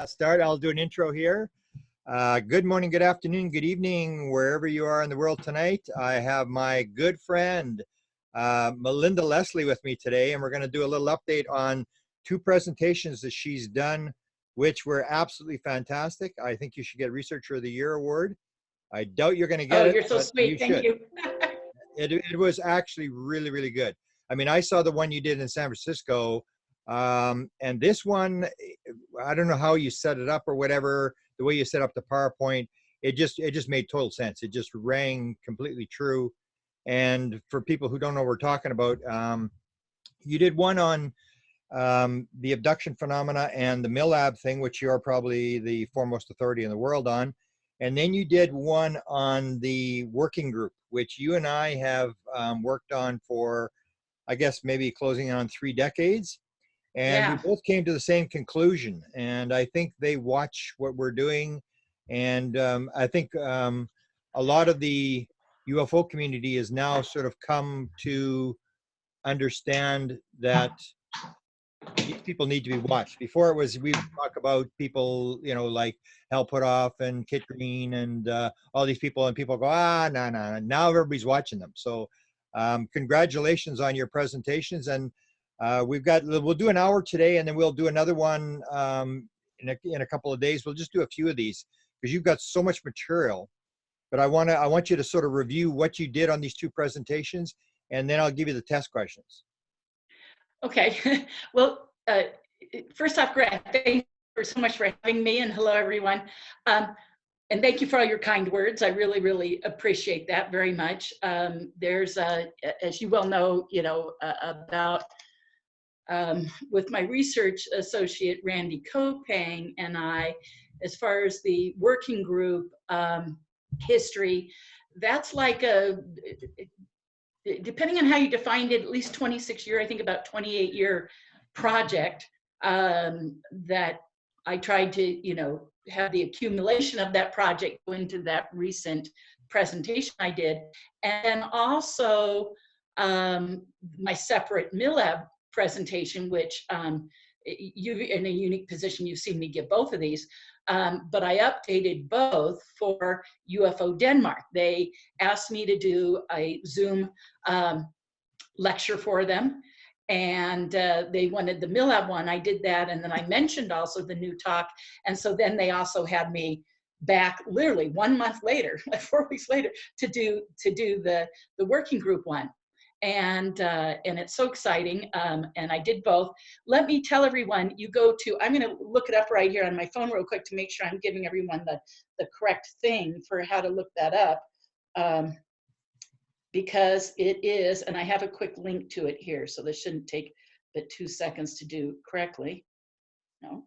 Start. I'll do an intro here. Good morning, good afternoon, good evening, wherever you are in the world tonight. I have my good friend, Melinda Leslie with me today, and we're going to do a little update on two presentations that she's done, which were absolutely fantastic. I think you should get Researcher of the Year award. I doubt you're going to get it. Oh, you're so sweet. Thank you. It was actually really, really good. I mean, I saw the one you did in San Francisco, and this one, I don't know how you set it up or whatever, the way you set up the PowerPoint, it just made total sense. It just rang completely true. And for people who don't know what we're talking about, you did one on the abduction phenomena and the Milab thing, which you are probably the foremost authority in the world on. And then you did one on the working group, which you and I have worked on for, I guess, maybe closing on 3 decades. And we both came to the same conclusion. And I think they watch what we're doing. And I think a lot of the UFO community has now sort of come to understand that these people need to be watched. Before it was, we would talk about people, you know, like Puthoff and Kit Green and all these people, and people go, no. Now everybody's watching them. So congratulations on your presentations. And we'll do an hour today, and then we'll do another one in a couple of days. We'll just do a few of these because you've got so much material. But I want you to sort of review what you did on these two presentations, and then I'll give you the test questions. Okay. Well, first off, Grant, thank you so much for having me, and hello, everyone. And thank you for all your kind words. I really, really appreciate that very much. There's, as you well know, about with my research associate, Randy Kopang, and I, as far as the working group history, that's like depending on how you defined it, at least 26-year, I think about 28-year project that I tried to, have the accumulation of that project go into that recent presentation I did. And then also my separate Milab presentation, which you in a unique position, you've seen me give both of these, but I updated both for UFO Denmark. They asked me to do a Zoom lecture for them, and they wanted the Milab one. I did that, and then I mentioned also the new talk, and so then they also had me back literally 1 month later, like 4 weeks later, to do the working group one. And it's so exciting, and I did both. Let me tell everyone, you go to, I'm going to look it up right here on my phone real quick to make sure I'm giving everyone the correct thing for how to look that up, because it is, and I have a quick link to it here, so this shouldn't take but 2 seconds to do correctly. No,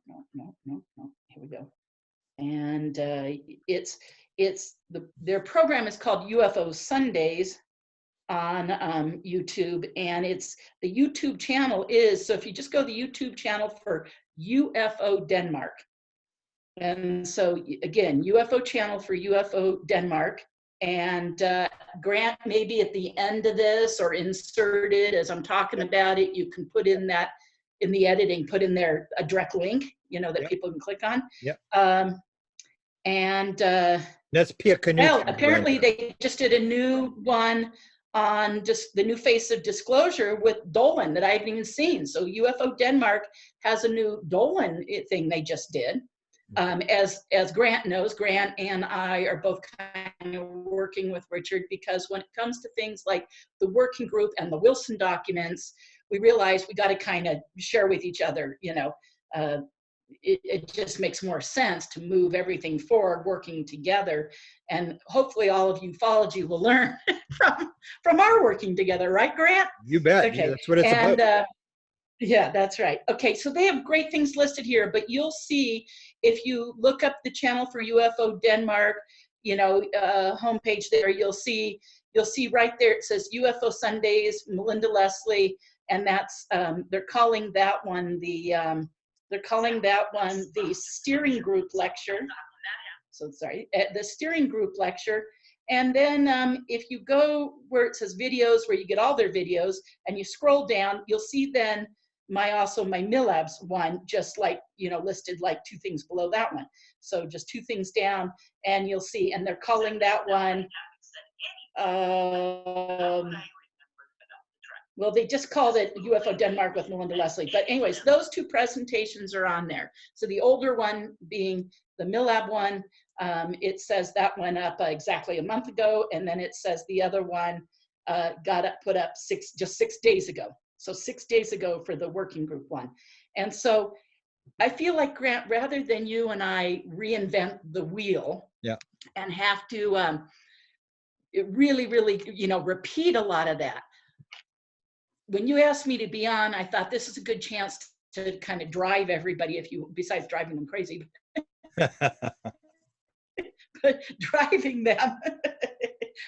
here we go. And their program is called UFO Sundays on YouTube, and the YouTube channel is, so if you just go to the YouTube channel for UFO Denmark, and so again, UFO channel for UFO Denmark, and Grant, maybe at the end of this or inserted as I'm talking about it, you can put in that, in the editing, put in there a direct link, that people can click on. And that's Pia Canoe. Well, apparently they just did a new one on just the new face of disclosure with Dolan that I haven't even seen. So UFO Denmark has a new Dolan thing they just did. As Grant knows, Grant and I are both kind of working with Richard, because when it comes to things like the working group and the Wilson documents, we realized we got to kind of share with each other, it just makes more sense to move everything forward working together. And hopefully all of ufology will learn from our working together, right, Grant? You bet. Okay. That's what it's about. Yeah, that's right. Okay, so they have great things listed here, but you'll see if you look up the channel for UFO Denmark, homepage there, you'll see right there, it says UFO Sundays, Melinda Leslie, and that's, they're calling that one the steering group lecture. So sorry, the steering group lecture. And then if you go where it says videos, where you get all their videos, and you scroll down, you'll see then also my Milabs one, just like, you know, listed like 2 things below that one. So just 2 things down, and you'll see, and they're calling that one, well, they just called it UFO Denmark with Melinda Leslie. But anyways, those 2 presentations are on there. So the older one being the Milab one, it says that went up exactly a month ago, and then it says the other one put up just 6 days ago. So 6 days ago for the working group one. And so I feel like, Grant, rather than you and I reinvent the wheel, yeah, and have to really, really, you know, repeat a lot of that. When you asked me to be on, I thought this is a good chance to kind of drive everybody, besides driving them crazy, but driving them,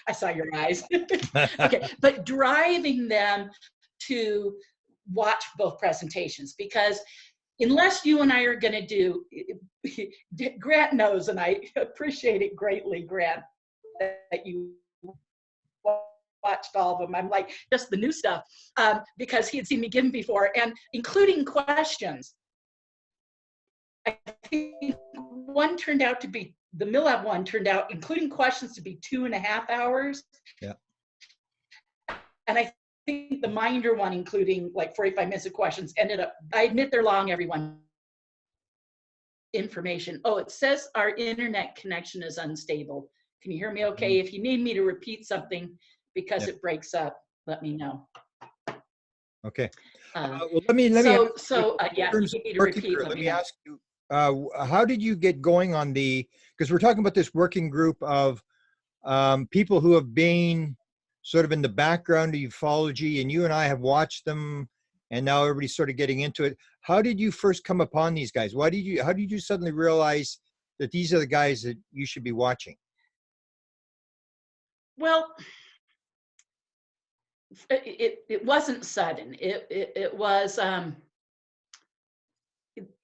I saw your eyes. Okay, but driving them to watch both presentations, because unless you and I are going to do, Grant knows, and I appreciate it greatly, Grant, that you watched all of them. I'm like, just the new stuff, because he had seen me give them before, and including questions. I think one turned out to be, the Milab one turned out, including questions, to be 2.5 hours. Yeah. And I think the Minder one, including like 45 minutes of questions, ended up, I admit they're long, everyone. Information. Oh, it says our internet connection is unstable. Can you hear me okay? If you need me to repeat something because it breaks up, let me know. Okay. Well, let me yeah, you need me to repeat. Let me ask you, how did you get going on because we're talking about this working group of people who have been sort of in the background of ufology, and you and I have watched them, and now everybody's sort of getting into it. How did you first come upon these guys? How did you suddenly realize that these are the guys that you should be watching? Well, it wasn't sudden. It was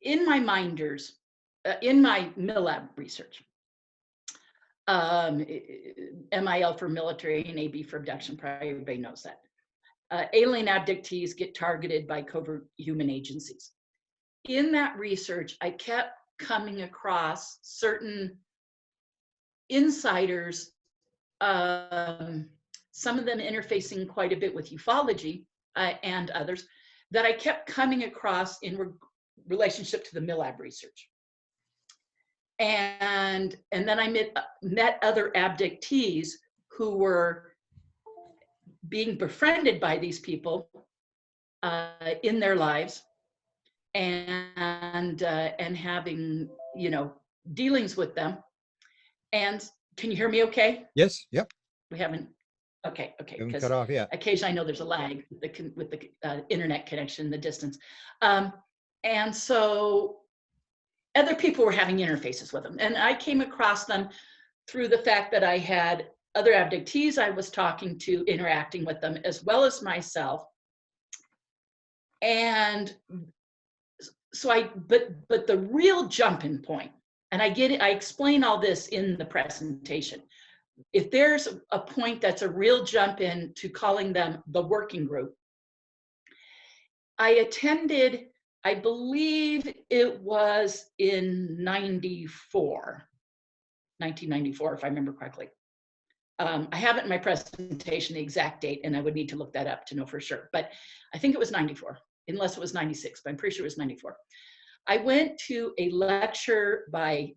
in my Minders, in my Milab research. MIL for military and AB for abduction. Probably everybody knows that. Alien abductees get targeted by covert human agencies. In that research, I kept coming across certain insiders, some of them interfacing quite a bit with ufology and others, that I kept coming across in relationship to the Milab research. And then I met other abductees who were being befriended by these people in their lives, and having, you know, dealings with them. And can you hear me okay? Yes. Yep. We haven't. Okay. Haven't cut off yet. Occasionally, I know there's a lag with the internet connection, the distance, and so other people were having interfaces with them, and I came across them through the fact that I had other abductees I was talking to, interacting with them, as well as myself. And so but the real jumping point, and I explain all this in the presentation. If there's a point that's a real jump in to calling them the working group, I attended, I believe it was in 1994, if I remember correctly. I have it in my presentation, the exact date, and I would need to look that up to know for sure. But I think it was 94, unless it was 96, but I'm pretty sure it was 94. I went to a lecture by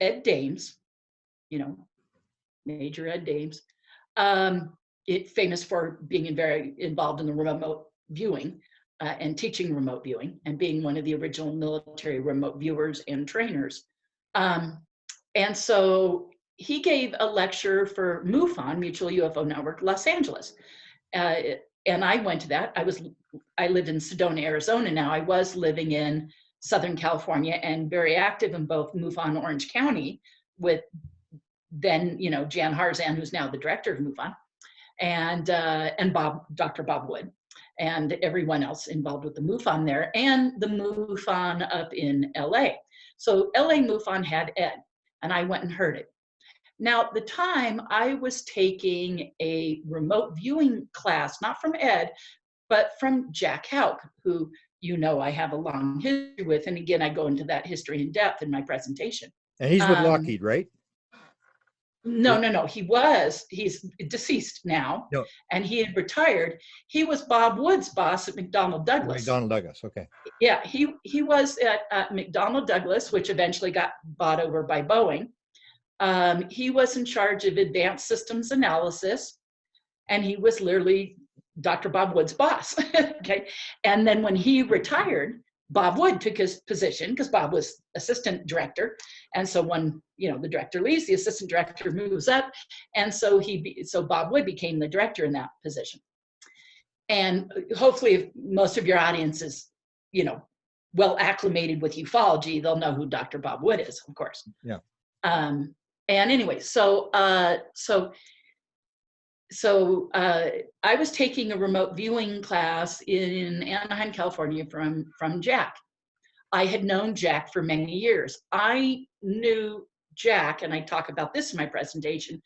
Ed Dames, you know, Major Ed Dames, famous for being very involved in the remote viewing and teaching remote viewing, and being one of the original military remote viewers and trainers. And so he gave a lecture for MUFON, Mutual UFO Network, Los Angeles. And I went to that. I lived in Sedona, Arizona now. I was living in Southern California and very active in both MUFON Orange County with then, you know, Jan Harzan, who's now the director of MUFON, and Dr. Bob Wood, and everyone else involved with the MUFON there, and the MUFON up in LA. So LA MUFON had Ed, and I went and heard it. Now, at the time, I was taking a remote viewing class, not from Ed, but from Jack Houck, who you know, I have a long history with. And again, I go into that history in depth in my presentation. And he's with Lockheed, right? No. He's deceased now. No. And he had retired. He was Bob Wood's boss at McDonnell Douglas. McDonnell Douglas, okay. Yeah, he was at McDonnell Douglas, which eventually got bought over by Boeing. He was in charge of advanced systems analysis, and he was literally Dr. Bob Wood's boss. Okay. And then when he retired, Bob Wood took his position because Bob was assistant director. And so when, you know, the director leaves, the assistant director moves up. And so Bob Wood became the director in that position. And hopefully if most of your audience is, you know, well acclimated with ufology, they'll know who Dr. Bob Wood is, of course. Yeah. And anyway, so I was taking a remote viewing class in Anaheim, California from Jack. I had known Jack for many years. I knew Jack, and I talk about this in my presentation,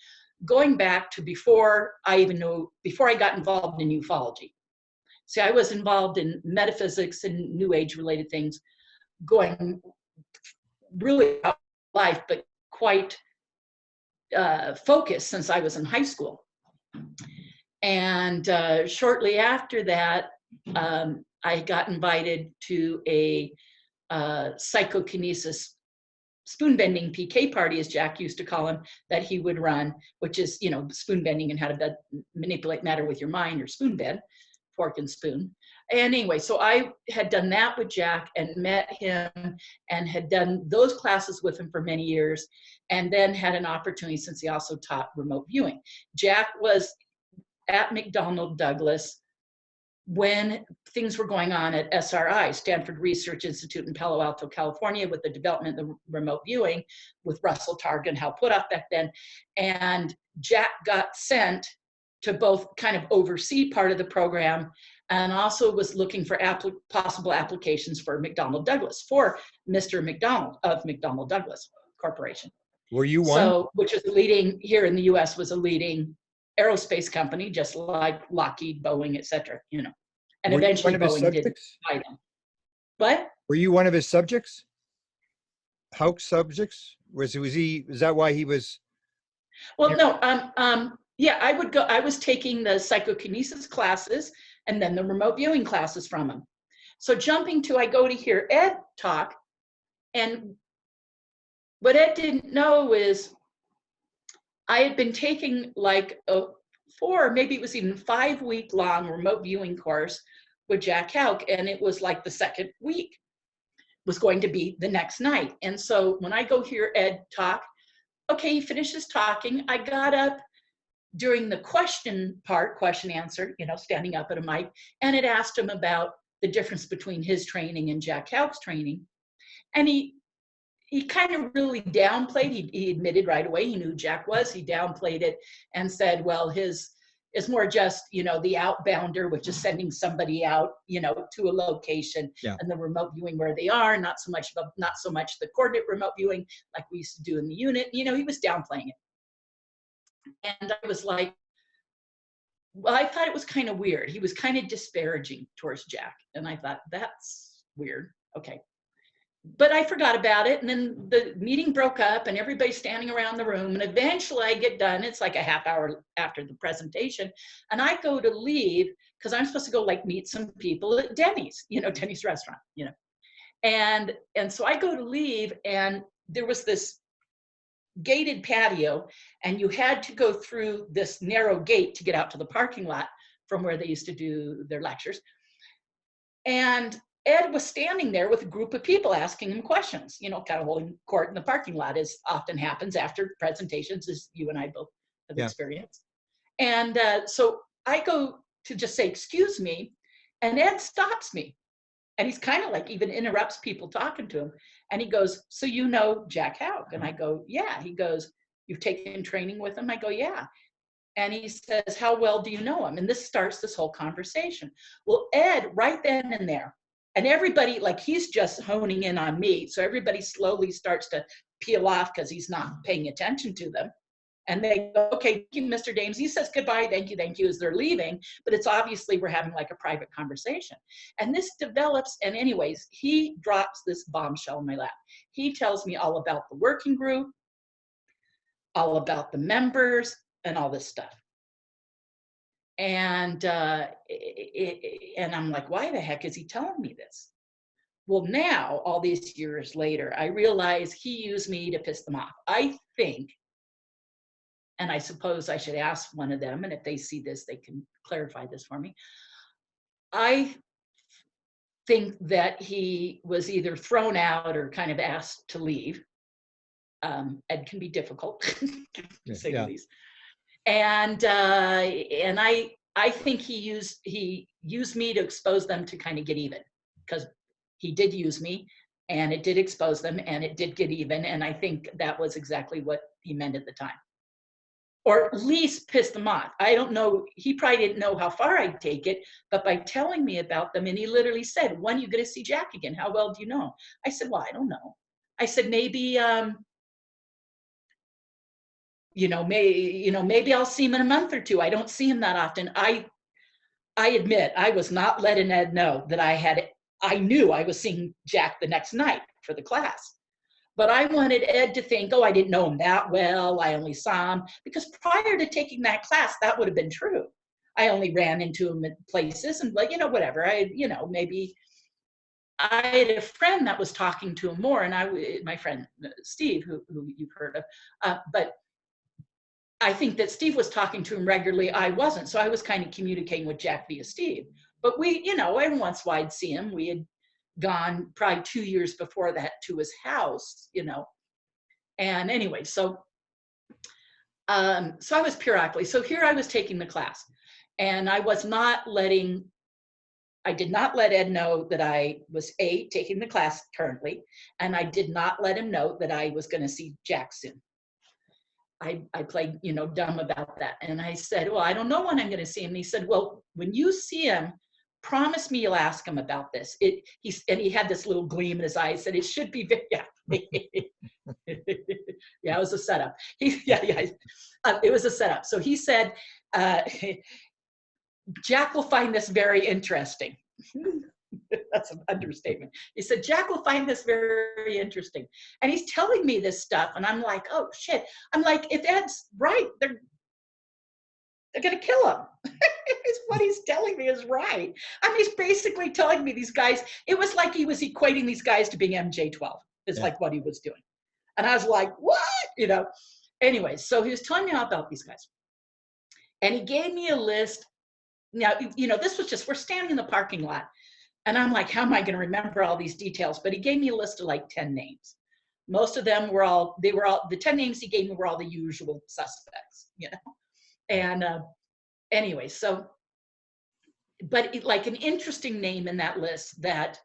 going back to before I got involved in ufology. See, I was involved in metaphysics and New Age related things, going really out of life, but quite focused since I was in high school. And shortly after that, I got invited to a psychokinesis spoon bending PK party, as Jack used to call him, that he would run, which is, you know, spoon bending and how to manipulate matter with your mind, or spoon bend, fork and spoon. And anyway, so I had done that with Jack and met him and had done those classes with him for many years, and then had an opportunity, since he also taught remote viewing. Jack was at McDonnell Douglas when things were going on at SRI, Stanford Research Institute in Palo Alto, California, with the development of the remote viewing with Russell Targ and Hal Puthoff back then. And Jack got sent to both kind of oversee part of the program, and also was looking for possible applications for McDonnell Douglas, for Mr. McDonald of McDonnell Douglas Corporation. Were you one? So, which is leading, here in the US, was a leading aerospace company, just like Lockheed, Boeing, et cetera, you know. And Were eventually you one of his Boeing did subjects? buy them. What? Were you one of his subjects? Houck's subjects? Is that why he was? Well, no, yeah, I was taking the psychokinesis classes and then the remote viewing classes from him. So I go to hear Ed talk, and what Ed didn't know is I had been taking like a 4, maybe it was even 5-week long remote viewing course with Jack Houck, and it was like the second week was going to be the next night. And so when I go hear Ed talk, okay, he finishes talking. I got up during the question answer, you know, standing up at a mic, and it asked him about the difference between his training and Jack Houck's training. And he kind of really downplayed, he admitted right away, he knew who Jack was, he downplayed it and said, well, his is more just, you know, the outbounder, which is sending somebody out, you know, to a location, Yeah. and the remote viewing where they are, not so much the coordinate remote viewing like we used to do in the unit. You know, he was downplaying it. And I was like, well, I thought it was kind of weird. He was kind of disparaging towards Jack. And I thought, that's weird. Okay. But I forgot about it. And then the meeting broke up and everybody's standing around the room. And eventually I get done. It's like a half hour after the presentation. And I go to leave because I'm supposed to go like meet some people at Denny's, you know, Denny's restaurant, you know. And so I go to leave, and there was this gated patio, and you had to go through this narrow gate to get out to the parking lot from where they used to do their lectures. And Ed was standing there with a group of people asking him questions, you know, kind of holding court in the parking lot, as often happens after presentations, as you and I both have experienced. And so I go to just say, excuse me, and Ed stops me. And he's kind of like even interrupts people talking to him. And he goes, so you know Jack Houck? And I go, yeah. He goes, you've taken training with him? I go, yeah. And he says, how well do you know him? And this starts this whole conversation. Well, Ed, right then and there, and everybody, like, he's just honing in on me. So everybody slowly starts to peel off because he's not paying attention to them. And they go, okay, thank you, Mr. Dames. He says goodbye, thank you, as they're leaving. But it's obviously we're having like a private conversation. And this develops, and anyways, he drops this bombshell in my lap. He tells me all about the working group, all about the members, and all this stuff. And I'm like, why the heck is he telling me this? Well, now, all these years later, I realize he used me to piss them off. I think, and I suppose I should ask one of them, and if they see this, they can clarify this for me. I think that he was either thrown out or kind of asked to leave. Ed can be difficult, to say the least. And I think he used me to expose them to kind of get even, because he did use me, and it did expose them, and it did get even. And I think that was exactly what he meant at the time, or at least piss them off. I don't know. He probably didn't know how far I'd take it, but by telling me about them, and he literally said, "When are you going to see Jack again? How well do you know?" I said, "Well, I don't know." I said, maybe maybe I'll see him in a month or two. I don't see him that often. I admit I was not letting Ed know that I knew I was seeing Jack the next night for the class. But I wanted Ed to think, oh, I didn't know him that well. I only saw him. Because prior to taking that class, that would have been true. I only ran into him at places and whatever. Maybe I had a friend that was talking to him more, and my friend Steve, who you've heard of, but I think that Steve was talking to him regularly. I wasn't. So I was kind of communicating with Jack via Steve. But we, every once in a while I'd see him. We had gone probably 2 years before that to his house, And anyway, so I was periodically. So here I was taking the class, and I did not let Ed know that I was taking the class currently, and I did not let him know that I was going to see Jack soon. I played, dumb about that. And I said, well, I don't know when I'm going to see him. And he said, well, when you see him, promise me you'll ask him about this. And he had this little gleam in his eye. He said, it should be, yeah. Yeah, it was a setup. It was a setup. So he said, Jack will find this very interesting. That's an understatement. He said, Jack will find this very interesting. And he's telling me this stuff. And I'm like, oh, shit. I'm like, if Ed's right, they're going to kill him. What he's telling me is right. I mean, he's basically telling me these guys, it was like he was equating these guys to being MJ-12. Is like what he was doing. And I was like, what? Anyway, so he was telling me all about these guys. And he gave me a list. Now, this was just, we're standing in the parking lot. And I'm like, how am I going to remember all these details? But he gave me a list of like 10 names. Most of them the 10 names he gave me were all the usual suspects, And anyway, so, but like an interesting name in that list that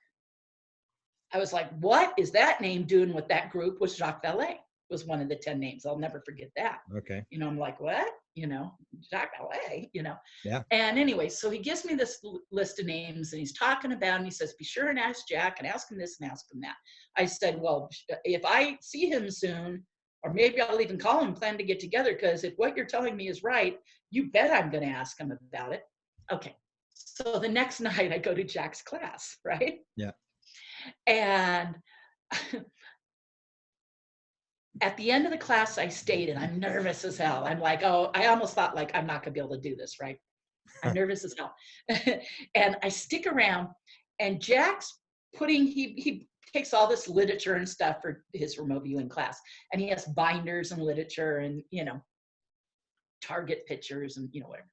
I was like, what is that name doing with that group? Was Jacques Vallée, was one of the 10 names. I'll never forget that. Okay. I'm like, what? Jacques Vallée, Yeah. And anyway, so he gives me this list of names, and he's talking about, and he says, be sure and ask Jack, and ask him this and ask him that. I said, well, if I see him soon, or maybe I'll even call him, plan to get together, because if what you're telling me is right, you bet I'm going to ask him about it. Okay. So the next night I go to Jack's class, right? Yeah. And at the end of the class, I stayed, and I'm nervous as hell. I'm like, oh, I almost thought like, I'm not gonna be able to do this, right? I'm nervous as hell. And I stick around, and Jack's he takes all this literature and stuff for his remote viewing class. And he has binders and literature and, target pictures and, whatever.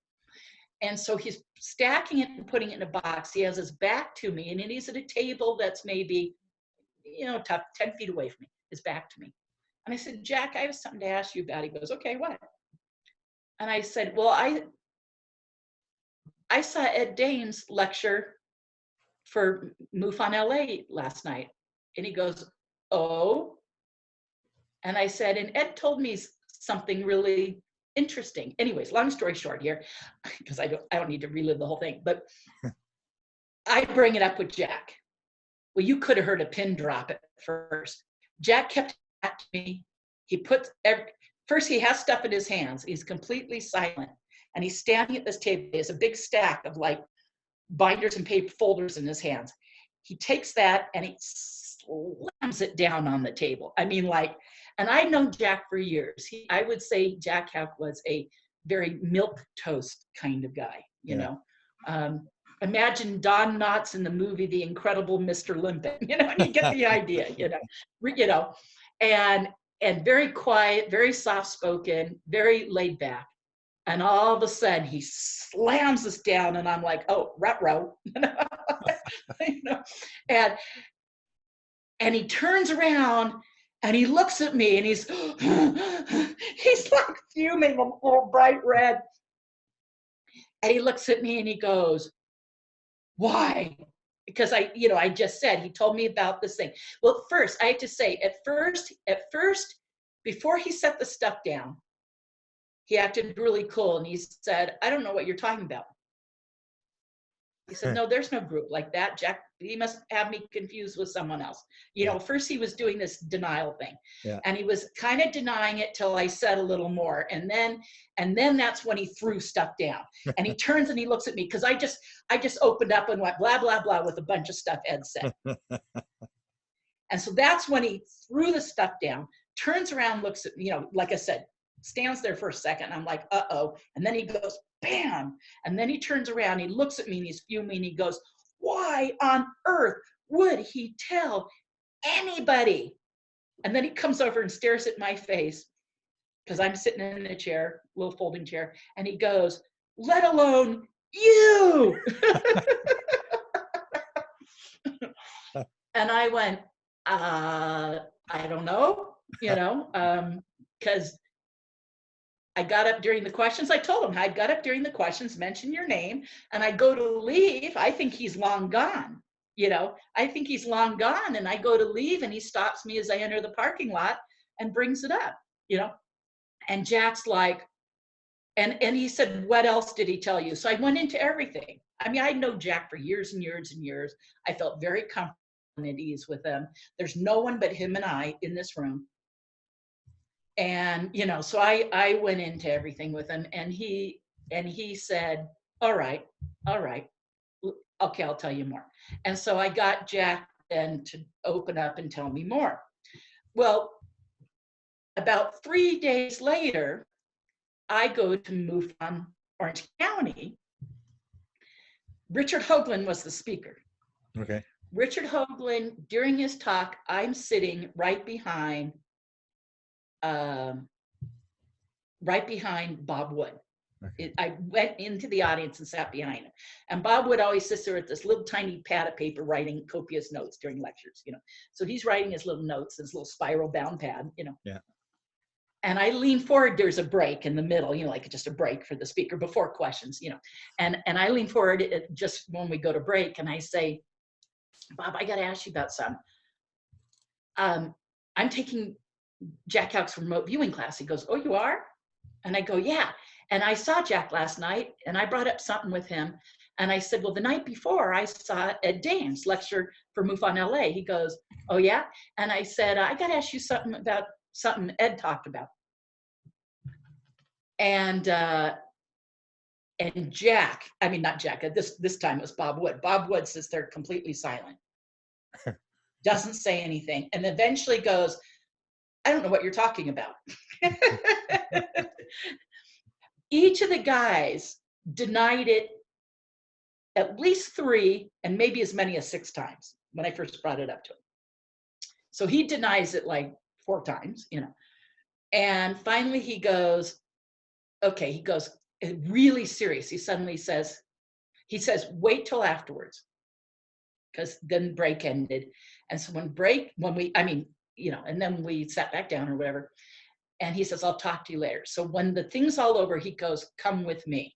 And so he's stacking it and putting it in a box. He has his back to me, and he's at a table that's maybe, 10 feet away from me, his back to me. And I said, Jack, I have something to ask you about. He goes, okay, what? And I said, well, I saw Ed Danes lecture for MUFON LA last night. And he goes, oh? And I said, and Ed told me something really interesting. Anyways, long story short here, because I don't need to relive the whole thing, but I bring it up with Jack. Well, you could have heard a pin drop at first. Jack kept at me. He put first he has stuff in his hands. He's completely silent. And he's standing at this table. He has a big stack of like binders and paper folders in his hands. He takes that and he slams it down on the table. I mean, like, and I've known Jack for years. I would say Jack Houck was a very milquetoast kind of guy, you know. Imagine Don Knotts in the movie The Incredible Mr. Limpet, you know, and you get the idea, you know, and very quiet, very soft-spoken, very laid back. And all of a sudden he slams us down and I'm like, oh, ruh-roh, you know, and he turns around and he looks at me and he's like fuming, a little bright red. And he looks at me and he goes, why? Because I just said, he told me about this thing. Well, first, I have to say, at first, before he set the stuff down, he acted really cool and he said, I don't know what you're talking about. He said, no, there's no group like that, Jack. He must have me confused with someone else. You know, first he was doing this denial thing. Yeah. And he was kind of denying it till I said a little more. And then that's when he threw stuff down. And he turns and he looks at me because I just opened up and went blah, blah, blah with a bunch of stuff Ed said. And so that's when he threw the stuff down, turns around, looks at, you know, like I said, stands there for a second. I'm like, uh-oh. And then he goes, bam. And then he turns around, he looks at me and he's fuming. He goes, why on earth would he tell anybody? And then he comes over and stares at my face because I'm sitting in a chair, little folding chair. And he goes, let alone you. And I went, I don't know, you know, because I got up during the questions. I told him I got up during the questions, mention your name, and I go to leave. I think he's long gone. You know, I think he's long gone. And I go to leave and he stops me as I enter the parking lot and brings it up, you know. And Jack's like, and he said, what else did he tell you? So I went into everything. I mean, I know Jack for years and years and years. I felt very comfortable and at ease with him. There's no one but him and I in this room. And, you know, so I went into everything with him and he said, all right, okay, I'll tell you more. And so I got Jack then to open up and tell me more. Well, about 3 days later, I go to MUFON Orange County. Richard Hoagland was the speaker. Okay. Richard Hoagland, during his talk, I'm sitting right behind Bob Wood. Okay. I went into the audience and sat behind him. And Bob Wood always sits there with this little tiny pad of paper writing copious notes during lectures, you know. So he's writing his little notes, his little spiral bound pad, you know. Yeah. And I lean forward, there's a break in the middle, you know, like just a break for the speaker before questions, you know. And I lean forward just when we go to break and I say, Bob, I got to ask you about something. I'm taking Jack Houck's remote viewing class. He goes, oh, you are? And I go, yeah. And I saw Jack last night and I brought up something with him. And I said, well, the night before I saw Ed Dames lecture for MUFON LA. He goes, oh yeah? And I said, I got to ask you something about something Ed talked about. And Jack, I mean, not Jack, this time it was Bob Wood. Bob Wood sits there completely silent, doesn't say anything, and eventually goes, I don't know what you're talking about. Each of the guys denied it at least 3 and maybe as many as 6 times when I first brought it up to him. So he denies it like 4 times, you know. And finally he goes, okay, he goes really serious. He suddenly says, wait till afterwards. Because then break ended. And so and then we sat back down or whatever. And he says, I'll talk to you later. So when the thing's all over, he goes, come with me.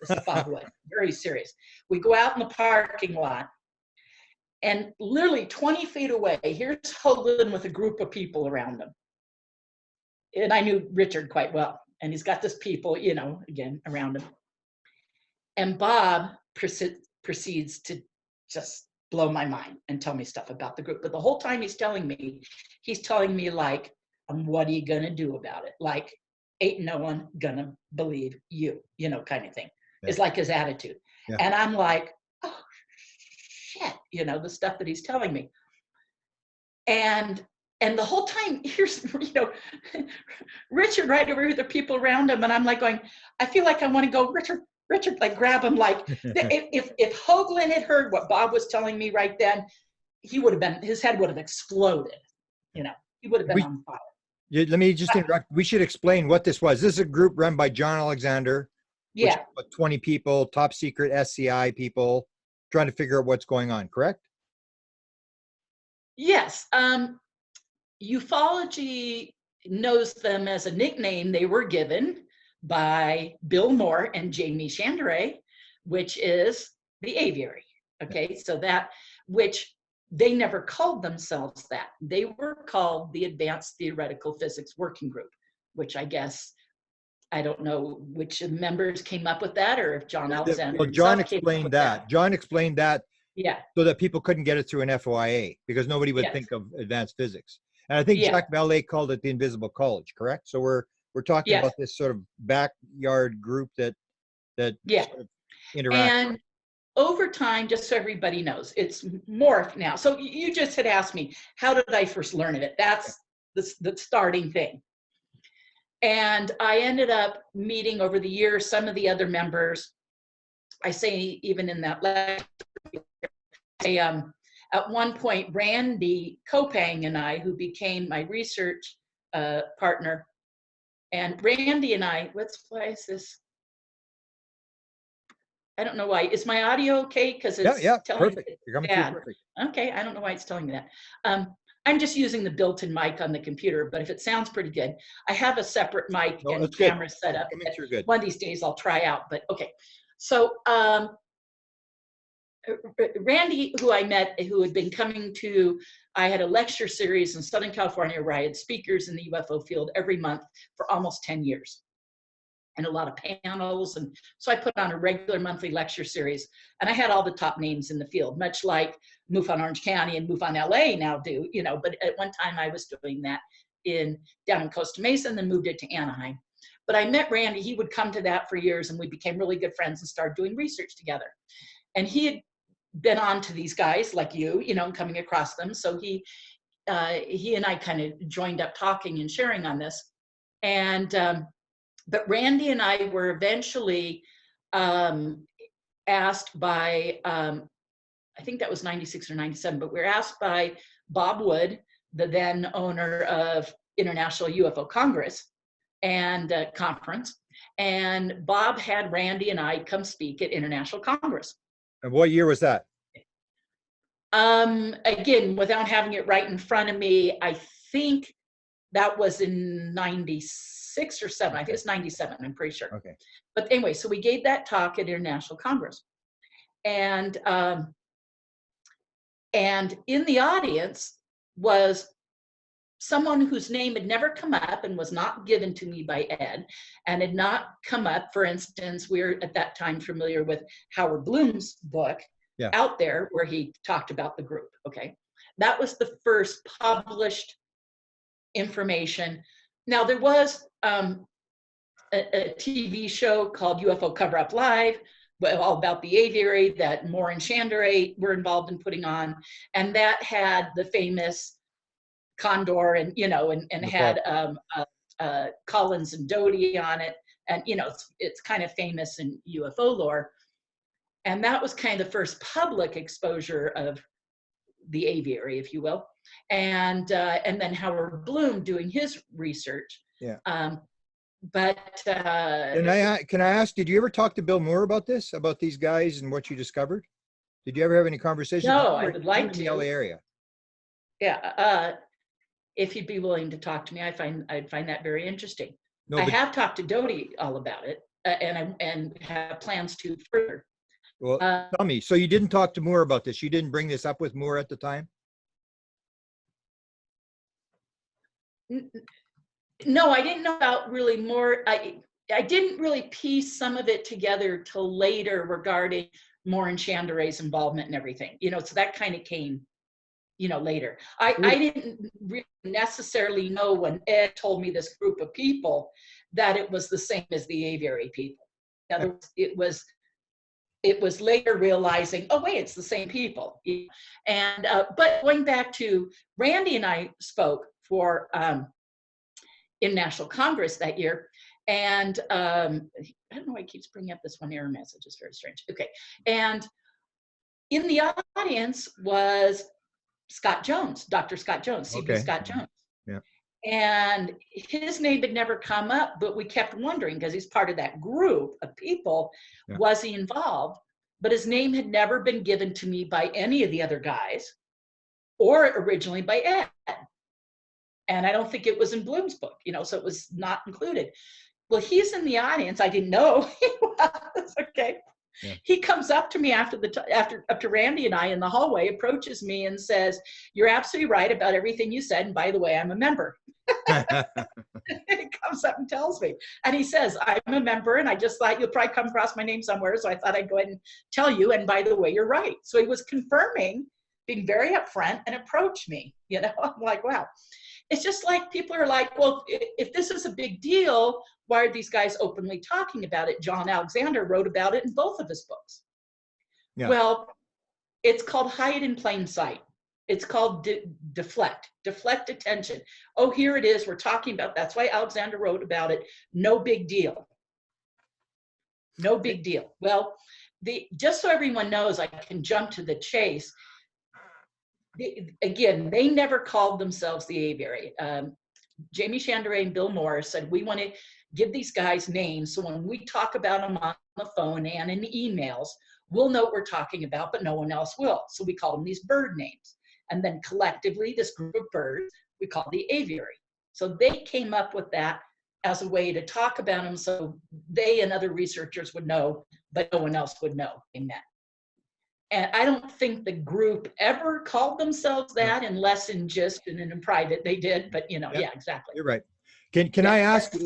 This is Bob Wood, very serious. We go out in the parking lot and literally 20 feet away, here's Hoagland with a group of people around him. And I knew Richard quite well. And he's got this people, you know, again, around him. And Bob proceeds to just blow my mind and tell me stuff about the group. But the whole time he's telling me like, what are you going to do about it? Like, ain't no one gonna believe you, you know, kind of thing. Yeah. Is like his attitude. Yeah. And I'm like, oh shit, you know, the stuff that he's telling me. And the whole time, here's, you know, Richard right over with the people around him, and I'm like going, I feel like I want to go, Richard, like grab him, like if Hoagland had heard what Bob was telling me right then, he would have been, his head would have exploded, you know, he would have been on fire. Let me just interrupt. We should explain what this was. This is a group run by John Alexander. Yeah. Which is about 20 people, top secret SCI people, trying to figure out what's going on, correct? Yes. Ufology knows them as a nickname they were given by Bill Moore and Jaime Shandera, which is the Aviary. Okay, so that, which they never called themselves that. They were called the Advanced Theoretical Physics Working Group, which I guess, I don't know which members came up with that, or if John Alexander. Well, John explained that. John explained that. Yeah. So that people couldn't get it through an FOIA because nobody would think of advanced physics. And I think Jack Vallée called it the Invisible College, correct? So we're talking about this sort of backyard group that sort of interacts. And over time, just so everybody knows, it's morphed now. So you just had asked me, how did I first learn of it? That's the starting thing. And I ended up meeting over the years some of the other members. I say even in that lecture, at one point, Randy Kopang and I, who became my research partner, and Randy and I, why is this? I don't know why. Is my audio okay? Because it's telling perfect. me You're coming bad. through perfect. Okay, I don't know why it's telling me that. I'm just using the built-in mic on the computer, but if it sounds pretty good, I have a separate mic and camera set up. One of these days I'll try out, but okay. So Randy, who I met, who had been coming to, I had a lecture series in Southern California where I had speakers in the UFO field every month for almost 10 years. And a lot of panels. And so I put on a regular monthly lecture series, and I had all the top names in the field, much like MUFON Orange County and MUFON LA now do, you know, but at one time I was doing that down in Costa Mesa and then moved it to Anaheim. But I met Randy, he would come to that for years, and we became really good friends and started doing research together. And he had been on to these guys like you know, coming across them. So he and I kind of joined up talking and sharing on this. And, but Randy and I were eventually asked by, I think that was 96 or 97, but we were asked by Bob Wood, the then owner of International UFO Congress and Conference. And Bob had Randy and I come speak at International Congress. And what year was that? Again, without having it right in front of me, I think that was in 96 or 7. I think it's 97, I'm pretty sure. Okay. But anyway, so we gave that talk at International Congress. And in the audience was someone whose name had never come up and was not given to me by Ed, and had not come up. For instance, we were at that time familiar with Howard Blum's book, Out There, where he talked about the group. Okay. That was the first published information. Now there was a TV show called UFO Cover Up Live, all about the Aviary that Moore and Shandera were involved in putting on, and that had the famous Condor and, you know, and had Collins and Doty on it, and, you know, it's kind of famous in UFO lore. And that was kind of the first public exposure of the Aviary, if you will. And then Howard Blum doing his research. Yeah. But can I ask, did you ever talk to Bill Moore about this, about these guys and what you discovered? Did you ever have any conversations? No, I would like to. In the LA area. Yeah. If he'd be willing to talk to me, I'd find that very interesting. No, I have talked to Doty all about it, and have plans to further. Well, tell me, so you didn't talk to Moore about this? You didn't bring this up with Moore at the time? No, I didn't know about really Moore. I didn't really piece some of it together till later regarding Moore and Shandera's involvement and everything. You know, so that kind of came you know, later. I didn't really necessarily know when Ed told me this group of people that it was the same as the Aviary people. In other words, it was later realizing, oh wait, it's the same people. And but going back to Randy and I spoke for in National Congress that year, and I don't know why he keeps bringing up this one error message. It's very strange. Okay, and in the audience was Scott Jones, Dr. Scott Jones, CB Scott Jones. Yeah. And his name had never come up, but we kept wondering, because he's part of that group of people, was he involved? But his name had never been given to me by any of the other guys, or originally by Ed. And I don't think it was in Blum's book, you know, so it was not included. Well, he's in the audience. I didn't know he was, okay. Yeah. He comes up to me up to Randy and I in the hallway, approaches me and says, "You're absolutely right about everything you said. And by the way, I'm a member." He comes up and tells me, and he says, "I'm a member, and I just thought you'll probably come across my name somewhere. So I thought I'd go ahead and tell you. And by the way, you're right." So he was confirming, being very upfront, and approached me. You know, I'm like, wow. It's just like people are like, well, if this is a big deal, why are these guys openly talking about it? John Alexander wrote about it in both of his books. Yeah. Well, it's called hide in plain sight. It's called deflect attention. Oh, here it is. We're talking about, that's why Alexander wrote about it. No big deal. No big deal. Well, just so everyone knows, I can jump to the chase. Again, they never called themselves the Aviary. Jaime, Shandera, and Bill Morris said, we want to give these guys names, so when we talk about them on the phone and in emails, we'll know what we're talking about, but no one else will. So we call them these bird names. And then collectively, this group of birds, we call the Aviary. So they came up with that as a way to talk about them, so they and other researchers would know, but no one else would know they met. And I don't think the group ever called themselves that, unless in just and in private they did. But you know, yeah, exactly. You're right. Can I ask? But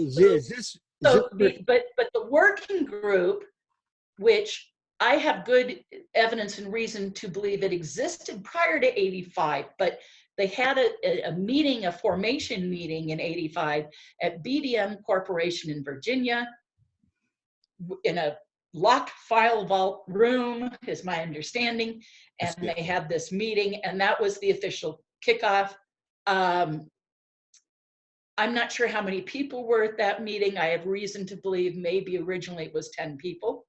the working group, which I have good evidence and reason to believe it existed prior to '85, but they had a meeting, a formation meeting in '85 at BDM Corporation in Virginia, in a locked file vault room, is my understanding. And they had this meeting, and that was the official kickoff. I'm not sure how many people were at that meeting. I have reason to believe maybe originally it was 10 people.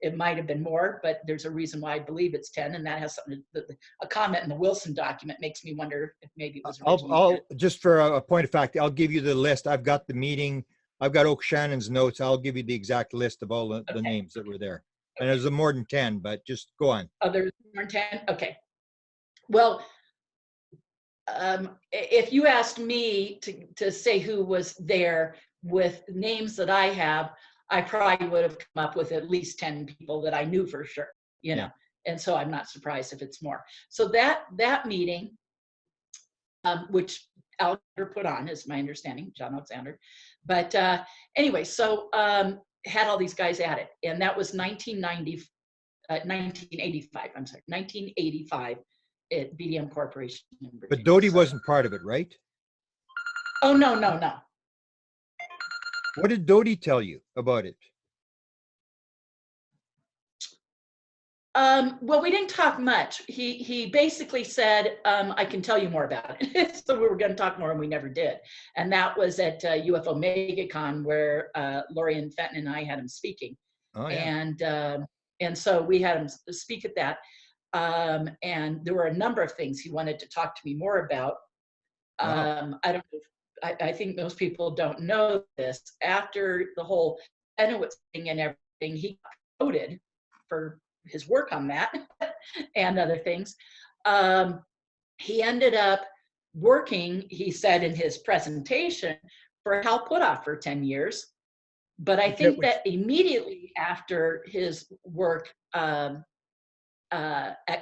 It might have been more, but there's a reason why I believe it's 10, and that has something to do, a comment in the Wilson document makes me wonder if maybe it was originally I'll just for a point of fact, I'll give you the list. I've got the meeting. I've got Oak Shannon's notes. I'll give you the exact list of all the names that were there. And there's more than 10, but just go on. Oh, there's more than 10? Okay. Well, if you asked me to say who was there with names that I have, I probably would have come up with at least 10 people that I knew for sure, you know, and so I'm not surprised if it's more. So that meeting, which Alexander put on, is my understanding, John Alexander. But anyway, so had all these guys at it, and that was 1985, I'm sorry, 1985 at BDM Corporation. But Doty wasn't part of it, right? Oh, no. What did Doty tell you about it? Well, we didn't talk much. He basically said, I can tell you more about it. So we were going to talk more, and we never did. And that was at UFO MegaCon, where Lorian Fenton and I had him speaking. Oh, yeah. And so we had him speak at that. And there were a number of things he wanted to talk to me more about. Wow. I don't know. I think most people don't know this. After the whole Benowitz thing and everything, he got voted for his work on that and other things. He ended up working, he said in his presentation, for Hal Puthoff for 10 years. But I think that immediately after his work at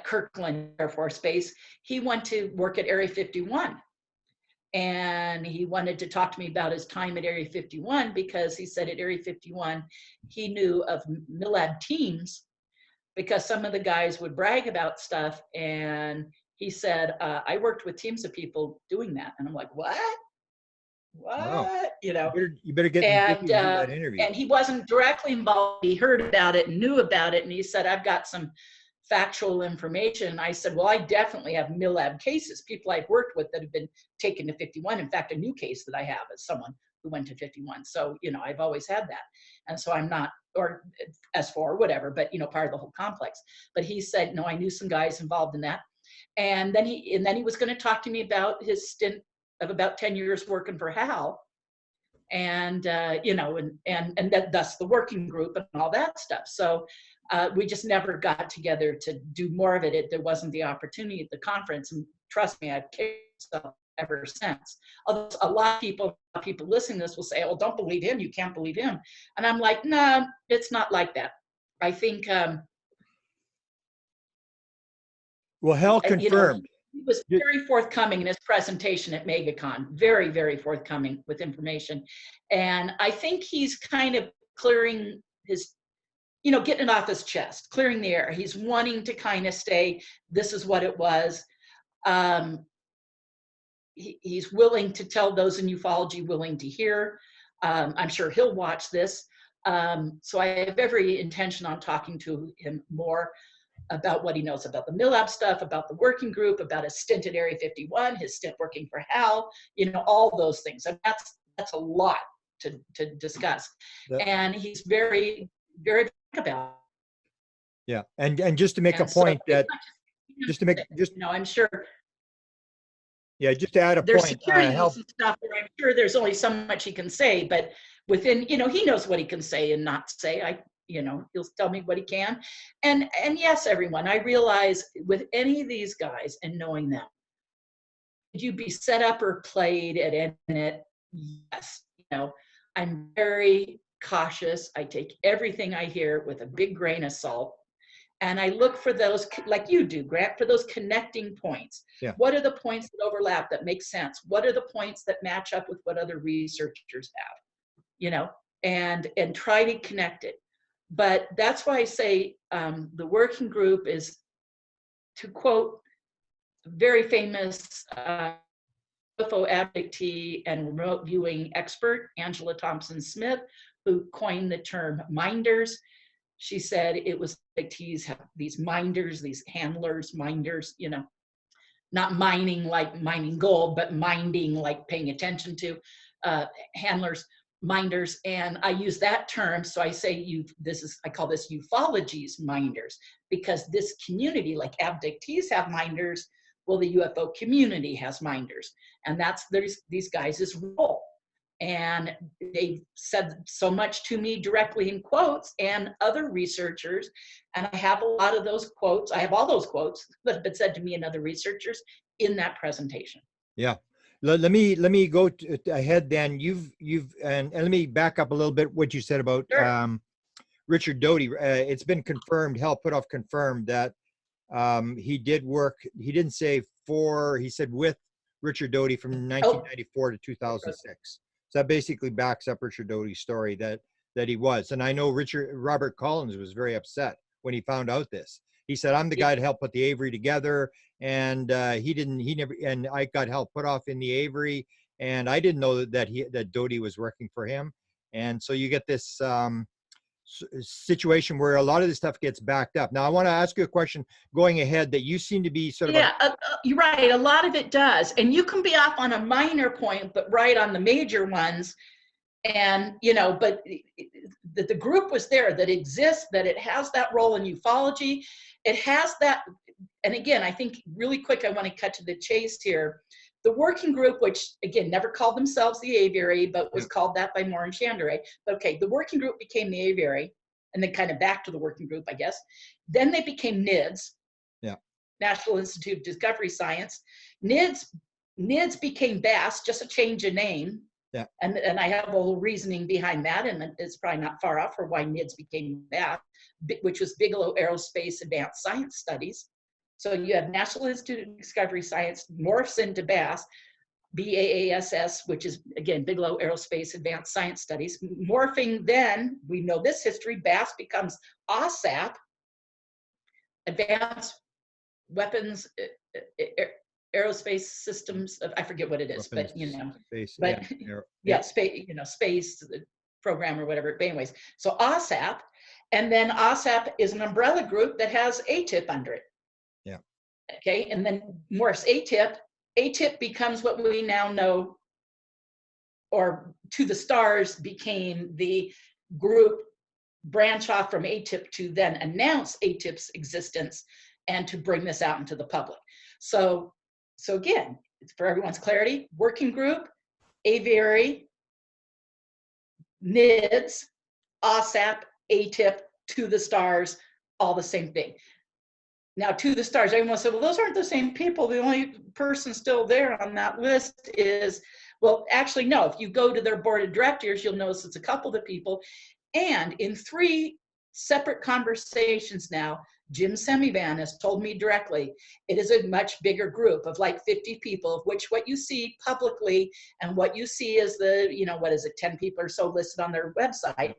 Kirkland Air Force Base, he went to work at Area 51. And he wanted to talk to me about his time at Area 51, because he said at Area 51, he knew of Milab teams, because some of the guys would brag about stuff, and he said, I worked with teams of people doing that. And I'm like, what? Wow. You know, You better get to do that interview. and he wasn't directly involved. He heard about it and knew about it. And he said, I've got some factual information. And I said, well, I definitely have Milab cases, people I've worked with that have been taken to 51. In fact, a new case that I have is someone who went to 51. So, you know, I've always had that. And so I'm not, or S4 or whatever, but, you know, part of the whole complex. But he said, no, I knew some guys involved in that. And then he was going to talk to me about his stint of about 10 years working for Hal. And, you know, and thus the working group and all that stuff. So we just never got together to do more of it. There wasn't the opportunity at the conference. And trust me, I've carried stuff ever since. Although a lot of people listening to this will say, oh, don't believe him. You can't believe him. And I'm like, no, it's not like that. I think. Well, Hal confirmed. You know, he was very forthcoming in his presentation at MegaCon, very, very forthcoming with information. And I think he's kind of clearing his, you know, getting it off his chest, clearing the air. He's wanting to kind of say, this is what it was. He's willing to tell those in ufology willing to hear. I'm sure he'll watch this. So I have every intention on talking to him more about what he knows about the Milab stuff, about the working group, about his stint at Area 51, his stint working for Hal, you know, all those things. And that's a lot to discuss. And he's very, very about it. Yeah, and just to make a point that, no, I'm sure. Yeah, just to add a there's point. Securities and stuff where I'm sure there's only so much he can say, but within, you know, he knows what he can say and not say. You know, he'll tell me what he can. And yes, everyone, I realize with any of these guys and knowing them, could you be set up or played at it? Yes. You know, I'm very cautious. I take everything I hear with a big grain of salt. And I look for those, like you do, Grant, for those connecting points. Yeah. What are the points that overlap that make sense? What are the points that match up with what other researchers have? You know, and try to connect it. But that's why I say the working group is, to quote very famous UFO abductee and remote viewing expert, Angela Thompson Smith, who coined the term minders. She said it was abductees have these minders, these handlers, minders, you know, not mining like mining gold, but minding like paying attention to, handlers, minders. And I use that term, so I say I call this ufology's minders, because this community, like abductees have minders, well, the UFO community has minders, and that's these guys' role. And they said so much to me directly in quotes and other researchers. And I have a lot of those quotes. I have all those quotes that have been said to me and other researchers in that presentation. Yeah. Let me go ahead then. And let me back up a little bit what you said about Sure. Richard Doty. It's been confirmed, Hal Puthoff confirmed that he did work, he didn't say he said with Richard Doty from 1994 to 2006. So that basically backs up Richard Doty's story that he was. And I know Robert Collins was very upset when he found out this. He said, I'm the guy to help put the Aviary together. And and I got Hal Puthoff in the Aviary, and I didn't know that Doty was working for him. And so you get this situation where a lot of this stuff gets backed up. Now, I want to ask you a question going ahead that you seem to be sort of. Yeah, you're right. A lot of it does. And you can be off on a minor point, but right on the major ones. And, you know, but the group was there, that exists, that it has that role in ufology. It has that. And again, I think really quick, I want to cut to the chase here. The working group, which again, never called themselves the Aviary, but was called that by Moore and Shandera. But okay, the working group became the Aviary, and then kind of back to the working group, I guess. Then they became NIDS, National Institute of Discovery Science. NIDS became BASS, just a change of name. Yeah. And I have a whole reasoning behind that, and it's probably not far off for why NIDS became BASS, which was Bigelow Aerospace Advanced Science Studies. So you have National Institute of Discovery Science morphs into BASS, BAASS, which is, again, Bigelow Aerospace Advanced Science Studies. Morphing then, we know this history, BASS becomes AWSAP, Advanced weapons, aerospace systems. I forget what it is, but Space, but yeah, space, space program or whatever. But anyways, so AWSAP, and then AWSAP is an umbrella group that has ATIP under it. Yeah. Okay, and then Morse ATIP becomes what we now know, or To the Stars became the group branch off from ATIP to then announce ATIP's existence and to bring this out into the public. So again, for everyone's clarity, working group, Aviary, NIDS, AWSAP, ATIP, To the Stars, all the same thing. Now, To the Stars, everyone said, well, those aren't the same people. The only person still there on that list is, well, actually, no. If you go to their board of directors, you'll notice it's a couple of people. And in 3 separate conversations now, Jim Semivan has told me directly, it is a much bigger group of like 50 people, of which what you see publicly and what you see is the, 10 people or so listed on their website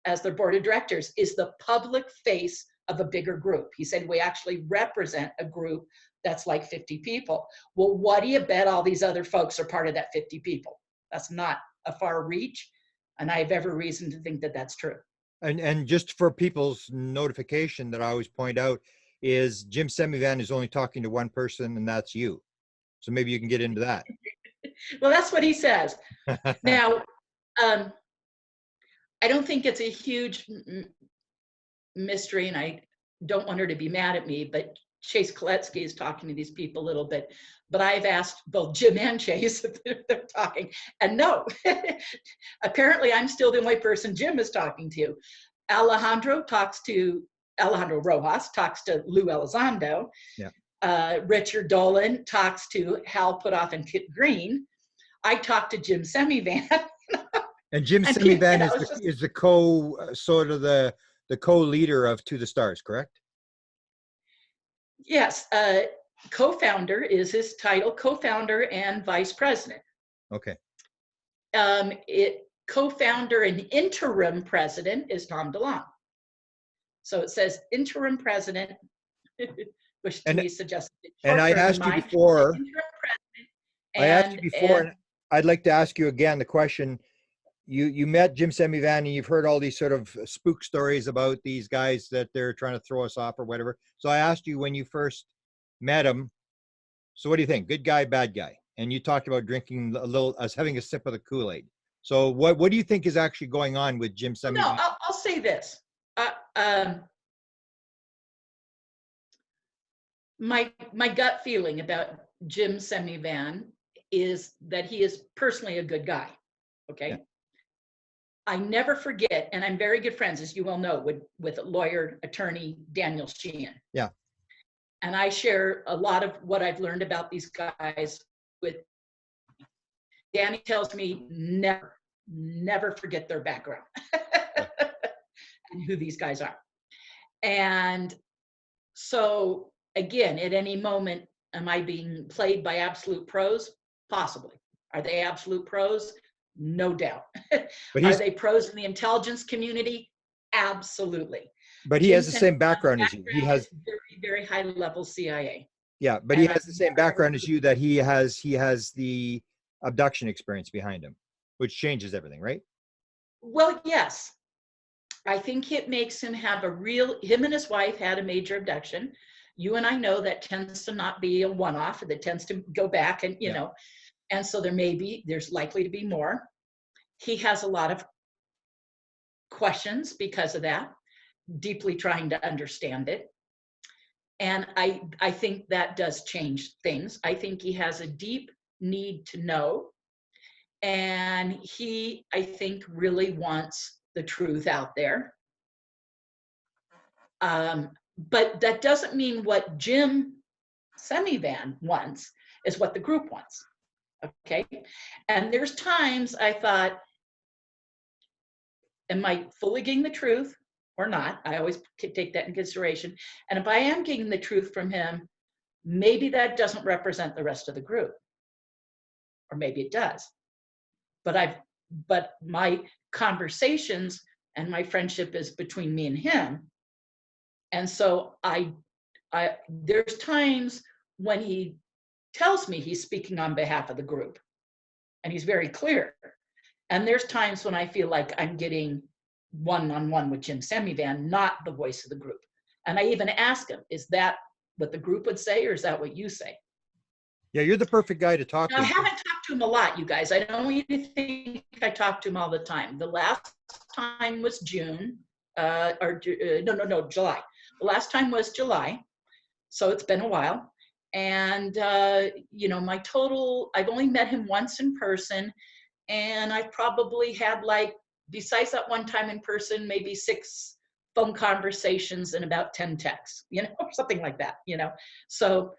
as their board of directors is the public face of a bigger group. He said, we actually represent a group that's like 50 people. Well, what do you bet all these other folks are part of that 50 people? That's not a far reach. And I have every reason to think that that's true. And just for people's notification that I always point out is Jim Semivan is only talking to one person, and that's you. So maybe you can get into that. Well, that's what he says. Now, I don't think it's a huge mystery, and I don't want her to be mad at me, but Chase Kloetzke is talking to these people a little bit, but I've asked both Jim and Chase if they're talking, and no, apparently I'm still the only person Jim is talking to. Alejandro Rojas talks to Lou Elizondo. Yeah. Richard Dolan talks to Hal Puthoff and Kit Green. I talked to Jim Semivan. And Jim Semivan is the co-leader of To the Stars, correct? Yes, co-founder is his title, co-founder and vice president. Okay. Co-founder and interim president is Tom Delonge. So it says interim president, which to me suggests. And I asked you before. And I'd like to ask you again the question. You met Jim Semivan, and you've heard all these sort of spook stories about these guys that they're trying to throw us off or whatever. So I asked you when you first met him, so what do you think? Good guy, bad guy? And you talked about drinking having a sip of the Kool-Aid. So what do you think is actually going on with Jim Semivan? No, I'll say this. My gut feeling about Jim Semivan is that he is personally a good guy. Okay. Yeah. I never forget, and I'm very good friends, as you well know, with lawyer, attorney Daniel Sheehan. Yeah. And I share a lot of what I've learned about these guys with. Danny tells me never forget their background and who these guys are. And so, again, at any moment, am I being played by absolute pros? Possibly. Are they absolute pros? No doubt. But are they pros in the intelligence community? Absolutely. But he has the same background as you. He has very, very high level CIA. Yeah, but he has the same background as you, that he has the abduction experience behind him, which changes everything, right? Well, yes. I think it makes him have him and his wife had a major abduction. You and I know that tends to not be a one-off, that tends to go back and, you know, and so there's likely to be more. He has a lot of questions because of that, deeply trying to understand it. And I think that does change things. I think he has a deep need to know. And he, I think, really wants the truth out there. But that doesn't mean what Jim Semivan wants is what the group wants. Okay. And there's times I thought, am I fully getting the truth or not? I always take that in consideration. And if I am getting the truth from him, maybe that doesn't represent the rest of the group. Or maybe it does. But my conversations and my friendship is between me and him. And so I there's times when he tells me he's speaking on behalf of the group, and he's very clear. And there's times when I feel like I'm getting one-on-one with Jim Semivan, not the voice of the group. And I even ask him, is that what the group would say, or is that what you say? Yeah, you're the perfect guy to talk Now, to. I haven't talked to him a lot, you guys. I don't want you to think I talk to him all the time. The last time was June, no, July. The last time was July, so it's been a while. And, you know, I've only met him once in person, and I probably had, like, besides that one time in person, maybe 6 phone conversations and about 10 texts, you know, or something like that, you know. So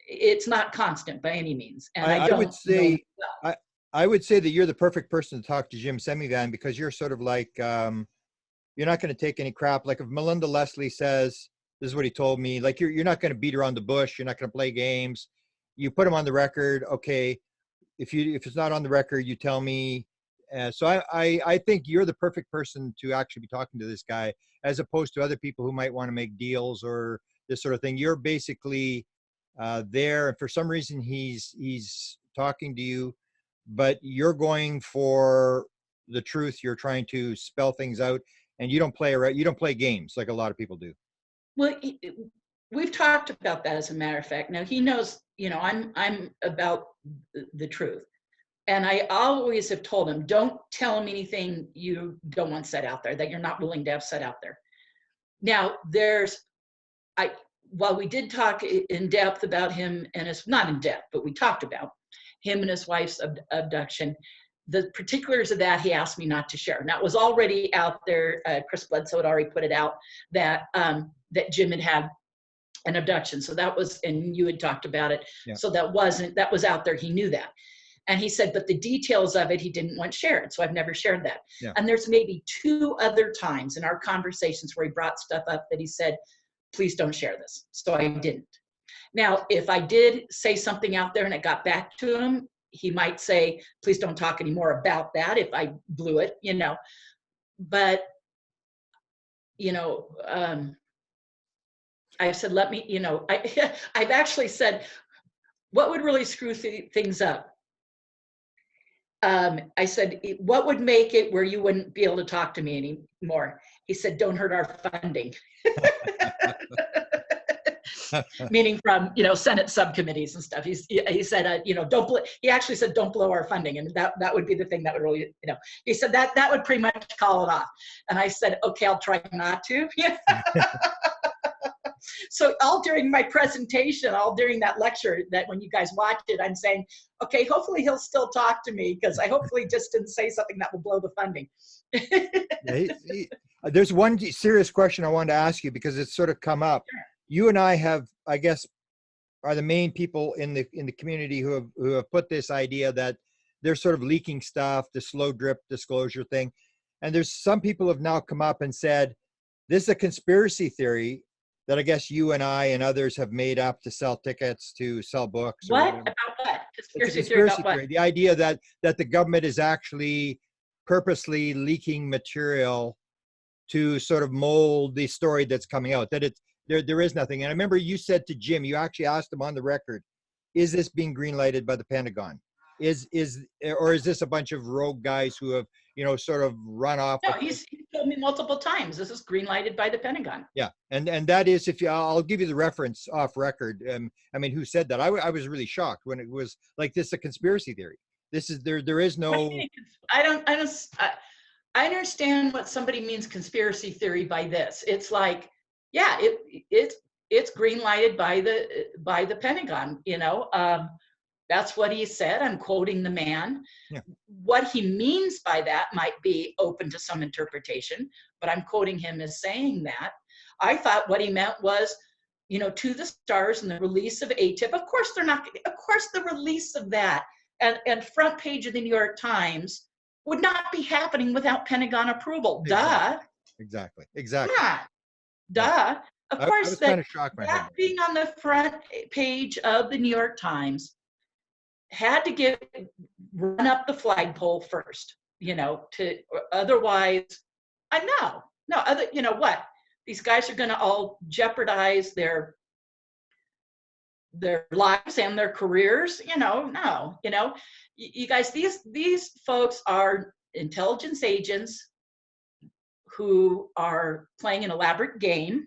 it's not constant by any means. And I don't would say, know well. I would say that you're the perfect person to talk to Jim Semivan, because you're sort of like, you're not going to take any crap. Like if Melinda Leslie says, this is what he told me, like you're not going to beat around the bush. You're not going to play games. You put him on the record. Okay. If it's not on the record, you tell me. So I think you're the perfect person to actually be talking to this guy, as opposed to other people who might want to make deals or this sort of thing. You're basically there, and for some reason he's talking to you, but you're going for the truth. You're trying to spell things out, and you don't play games like a lot of people do. Well, we've talked about that, as a matter of fact. Now he knows, you know, I'm about the truth. And I always have told him, don't tell him anything you don't want said out there, that you're not willing to have said out there. Now, while we did talk in depth about him and not in depth, but we talked about him and his wife's abduction, the particulars of that he asked me not to share. Now, it was already out there. Chris Bledsoe had already put it out that that Jim had an abduction. So that was, and you had talked about it. Yeah. So that was out there. He knew that. And he said, but the details of it, he didn't want shared. So I've never shared that. Yeah. And there's maybe 2 other times in our conversations where he brought stuff up that he said, please don't share this. So I didn't. Now, if I did say something out there and it got back to him, he might say, please don't talk anymore about that if I blew it, you know. But, you know, I've said, let me, you know, I've actually said, what would really screw things up? I said, what would make it where you wouldn't be able to talk to me anymore? He said, don't hurt our funding. Meaning from, you know, Senate subcommittees and stuff. He said, you know, he actually said, don't blow our funding. And that would be the thing that would really, you know, he said that would pretty much call it off. And I said, okay, I'll try not to. So all during my presentation, all during that lecture, that when you guys watched it, I'm saying, okay, hopefully he'll still talk to me, because I hopefully just didn't say something that will blow the funding. There's one serious question I wanted to ask you, because it's sort of come up. Sure. You and I have, I guess, are the main people in the community who have put this idea that they're sort of leaking stuff, the slow drip disclosure thing. And there's some people have now come up and said, this is a conspiracy theory that I guess you and I and others have made up to sell tickets, to sell books. What? About what? Conspiracy theory about what? The idea that the government is actually purposely leaking material to sort of mold the story that's coming out, that there is nothing. And I remember you said to Jim, you actually asked him on the record, is this being green-lighted by the Pentagon? Or is this a bunch of rogue guys who have, you know, sort of run off? No, he's told me multiple times, this is green-lighted by the Pentagon. Yeah, and that is, I'll give you the reference off record. I mean, who said that? I was really shocked when it was like, this is a conspiracy theory. This is, there is no. I understand what somebody means conspiracy theory by this. It's like, yeah, it's green-lighted by the Pentagon, you know. That's what he said. I'm quoting the man. Yeah. What he means by that might be open to some interpretation, but I'm quoting him as saying that. I thought what he meant was, you know, to the stars and the release of AATIP. Of course, the release of that and front page of the New York Times would not be happening without Pentagon approval. Exactly. Come on. Duh. Of course, I was kind of shocked by that being on the front page of the New York Times had to run up the flagpole first, you know, otherwise, you know what? These guys are going to all jeopardize their their lives and their careers, no, you guys, these folks are intelligence agents who are playing an elaborate game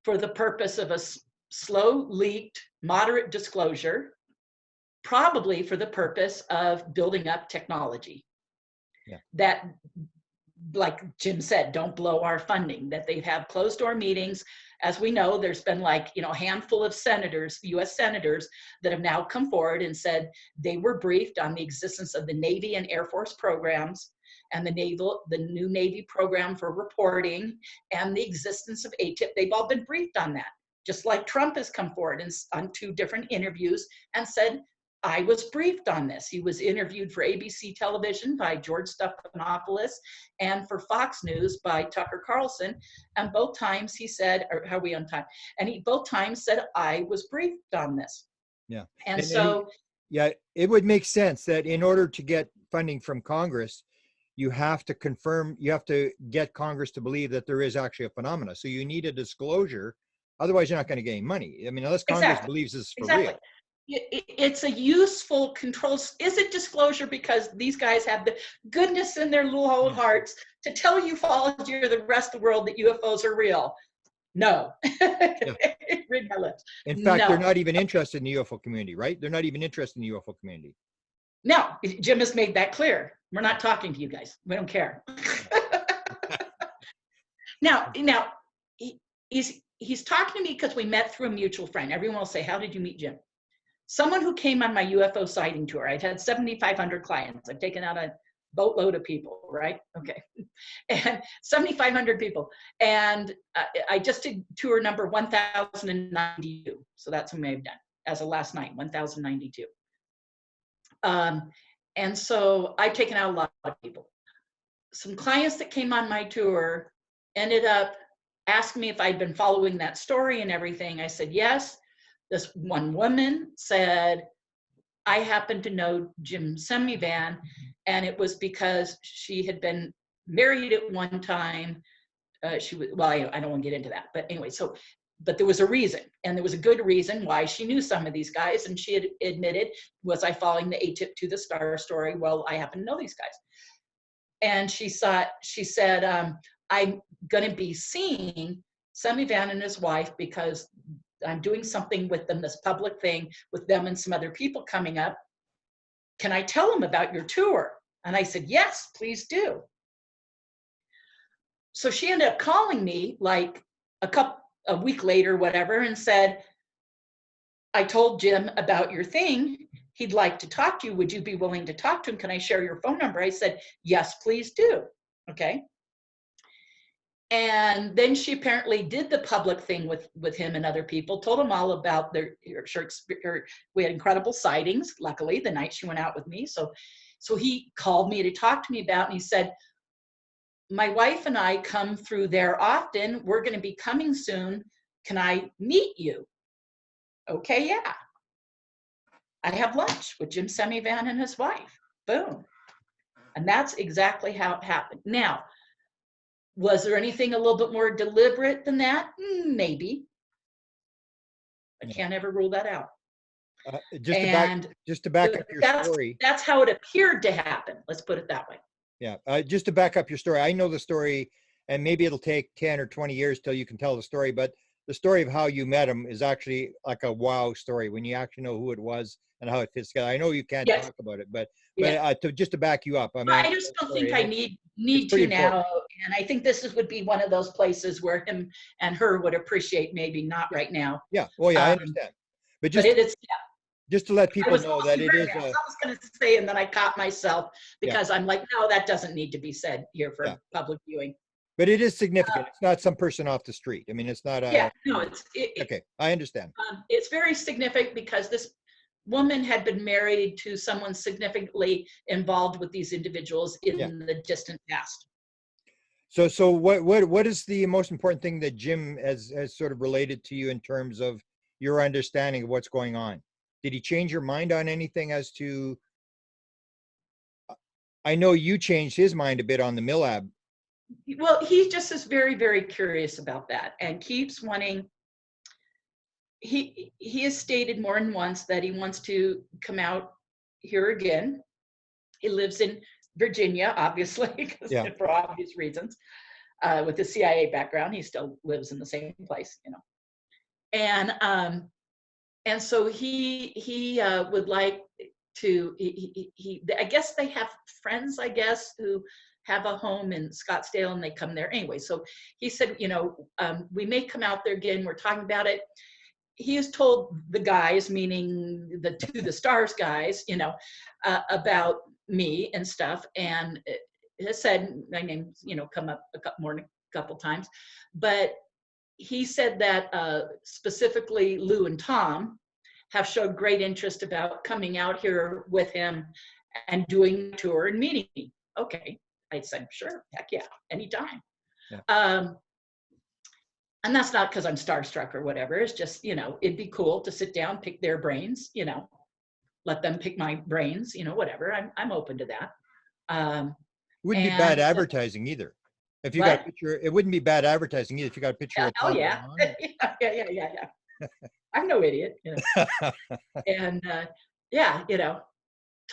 for the purpose of a slow leaked, moderate disclosure, probably for the purpose of building up technology. Yeah. That, like Jim said, don't blow our funding, that they have closed door meetings. As we know, there's been a handful of senators, US senators, that have now come forward and said they were briefed on the existence of the Navy and Air Force programs and the new Navy program for reporting and the existence of AATIP. They've all been briefed on that. Just like Trump has come forward on 2 different interviews and said, I was briefed on this. He was interviewed for ABC television by George Stephanopoulos and for Fox News by Tucker Carlson. And both times he said, or how are we on time? And he both times said, I was briefed on this. Yeah. And so. Yeah, it would make sense that in order to get funding from Congress, you have to get Congress to believe that there is actually a phenomena. So you need a disclosure. Otherwise, you're not going to get any money. I mean, unless Congress believes this is for real. It's a useful control. Is it disclosure because these guys have the goodness in their little old hearts to tell ufology or the rest of the world that UFOs are real? No. Yeah. Read my lips. In fact, No. they're not even interested in the UFO community, right? They're not even interested in the UFO community. No, Jim has made that clear. We're not talking to you guys. We don't care. Now he's talking to me because we met through a mutual friend. Everyone will say, how did you meet Jim? Someone who came on my UFO sighting tour. I've had 7,500 clients. I've taken out a boatload of people, right? Okay. And 7,500 people. And I just did tour number 1,092. So that's what I've done as of last night, 1,092. And so I've taken out a lot of people. Some clients that came on my tour ended up asking me if I'd been following that story and everything. I said, yes. This one woman said, I happen to know Jim Semivan, and it was because she had been married at one time. I don't want to get into that, but anyway, but there was a reason, and there was a good reason why she knew some of these guys, and she had admitted, was I following the AATIP to the star story? Well, I happen to know these guys. And she said, I'm going to be seeing Semivan and his wife because I'm doing something with them, this public thing with them and some other people coming up. Can I tell them about your tour? And I said, yes, please do. So she ended up calling me like a week later, whatever, and said, I told Jim about your thing. He'd like to talk to you. Would you be willing to talk to him? Can I share your phone number? I said, yes, please do. Okay. And then she apparently did the public thing with him and other people, told them all about we had incredible sightings, luckily, the night she went out with me. So he called me to talk to me about, and he said, my wife and I come through there often. We're going to be coming soon. Can I meet you? Okay, yeah. I have lunch with Jim Semivan and his wife. Boom. And that's exactly how it happened. Now, was there anything a little bit more deliberate than that? Maybe. I can't ever rule that out. Just to back up your story. That's how it appeared to happen. Let's put it that way. Yeah. Just to back up your story. I know the story, and maybe it'll take 10 or 20 years till you can tell the story, but the story of how you met him is actually like a wow story when you know who it was and how it fits together. I know you can't talk about it, but just to back you up, I just don't think I need to now, and I think this would be one of those places where him and her would appreciate, maybe not right now. Yeah, well, yeah, I understand, but just to let people know that it is. I was going to say, and then I caught myself because I'm like, no, that doesn't need to be said here for public viewing. But it is significant. It's not some person off the street. I mean, it's not. Okay, I understand. It's very significant because this woman had been married to someone significantly involved with these individuals in the distant past. So what is the most important thing that Jim has sort of related to you in terms of your understanding of what's going on? Did he change your mind on anything as to? I know you changed his mind a bit on the Milab. Well, he just is very, very curious about that and keeps wanting. he has stated more than once that he wants to come out here again. He lives in Virginia, obviously, because for obvious reasons. With the CIA background, he still lives in the same place, you know. And so he would like to. I guess they have friends, I guess, who have a home in Scottsdale, and they come there anyway. So he said, you know, we may come out there again. We're talking about it. He has told the guys, meaning the To the Stars guys, you know, about me and stuff, and has said my name's, you know, come up a couple times, but he said that specifically Lou and Tom have showed great interest about coming out here with him and doing a tour and meeting me. Okay, I said, sure, heck yeah, anytime. Yeah. And that's not because I'm starstruck or whatever. It's just, you know, it'd be cool to sit down, pick their brains, you know, let them pick my brains, you know, whatever. I'm open to that. Wouldn't be bad advertising either. If you got a picture, it wouldn't be bad advertising either if you got a picture of Tom. Oh yeah. Yeah. I'm no idiot. You know. And yeah, you know,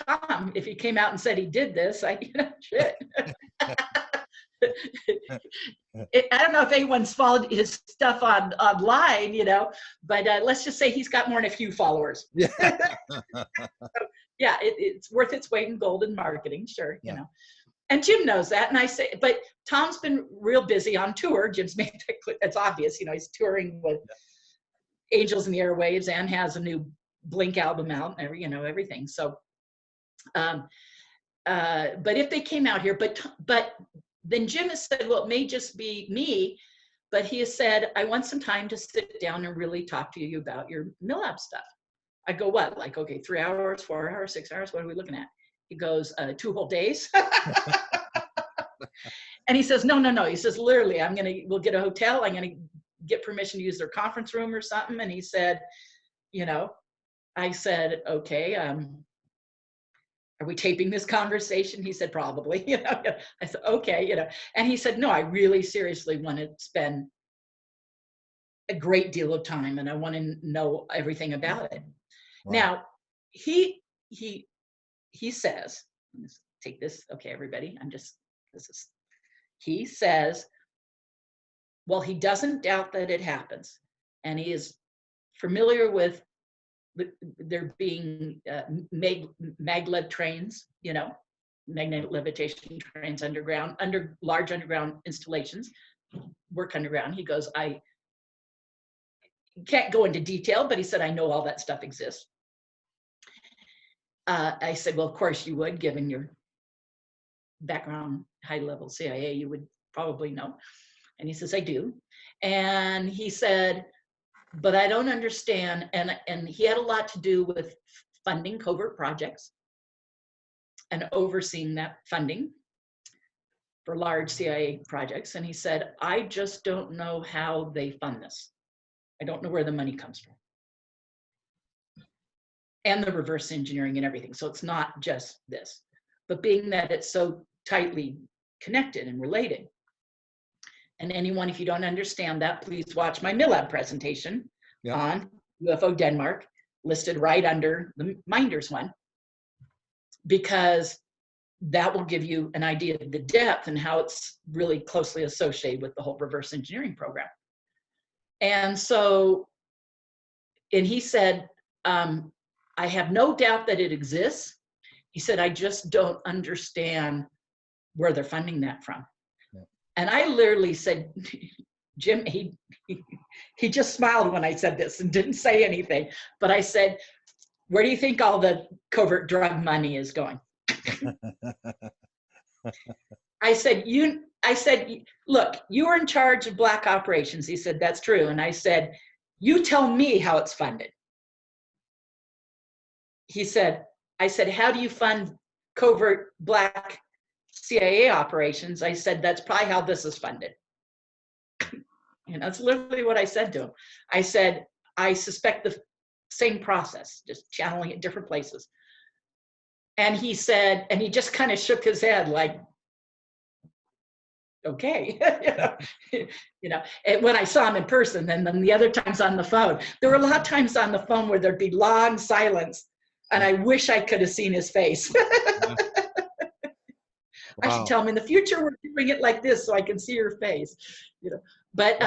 Tom, if he came out and said he did this, you know, shit. I don't know if anyone's followed his stuff online, you know, but let's just say he's got more than a few followers. Yeah, so, yeah, it's worth its weight in gold in marketing, sure, you know. And Jim knows that, and I say, but Tom's been real busy on tour. Jim's made that, that's obvious, you know, he's touring with Angels in the Airwaves and has a new Blink album out, and you know, everything. So, but if they came out here, but then Jim has said, well, it may just be me, but he has said, I want some time to sit down and really talk to you about your Milab stuff. I go, what? Like, okay, 3 hours, 4 hours, 6 hours, what are we looking at? He goes, 2 whole days. And he says, no. He says, literally, we'll get a hotel. I'm going to get permission to use their conference room or something. And he said, you know, I said, okay, are we taping this conversation? He said, probably, you know. I said, okay, you know. And he said, no, I really seriously want to spend a great deal of time and I want to know everything about it. Wow. Now, he says, let's take this, okay, everybody, he says, well, he doesn't doubt that it happens. And he is familiar with there being maglev trains, you know, magnetic levitation trains underground, under large underground installations, work underground. He goes, I can't go into detail, but he said, I know all that stuff exists. I said, well, of course you would, given your background, high-level CIA, you would probably know. And he says, I do. And he said, but I don't understand. And he had a lot to do with funding covert projects and overseeing that funding for large CIA projects. And he said, I just don't know how they fund this. I don't know where the money comes from. And the reverse engineering and everything. So it's not just this, but being that it's so tightly connected and related. And anyone, if you don't understand that, please watch my Milab presentation on UFO Denmark, listed right under the Minders one, because that will give you an idea of the depth and how it's really closely associated with the whole reverse engineering program. And so, and he said, I have no doubt that it exists. He said, I just don't understand where they're funding that from. Yeah. And I literally said, Jim, he just smiled when I said this and didn't say anything. But I said, where do you think all the covert drug money is going? I said, look, you were in charge of black operations. He said, that's true. And I said, you tell me how it's funded. He said, I said, how do you fund covert black CIA operations? I said, that's probably how this is funded. And that's literally what I said to him. I said, I suspect the same process, just channeling it different places. And he said, and he just kind of shook his head like, okay. And when I saw him in person, and then the other times on the phone, there were a lot of times on the phone where there'd be long silence, and I wish I could have seen his face. I should Wow. tell him in the future we're doing it like this so I can see your face, But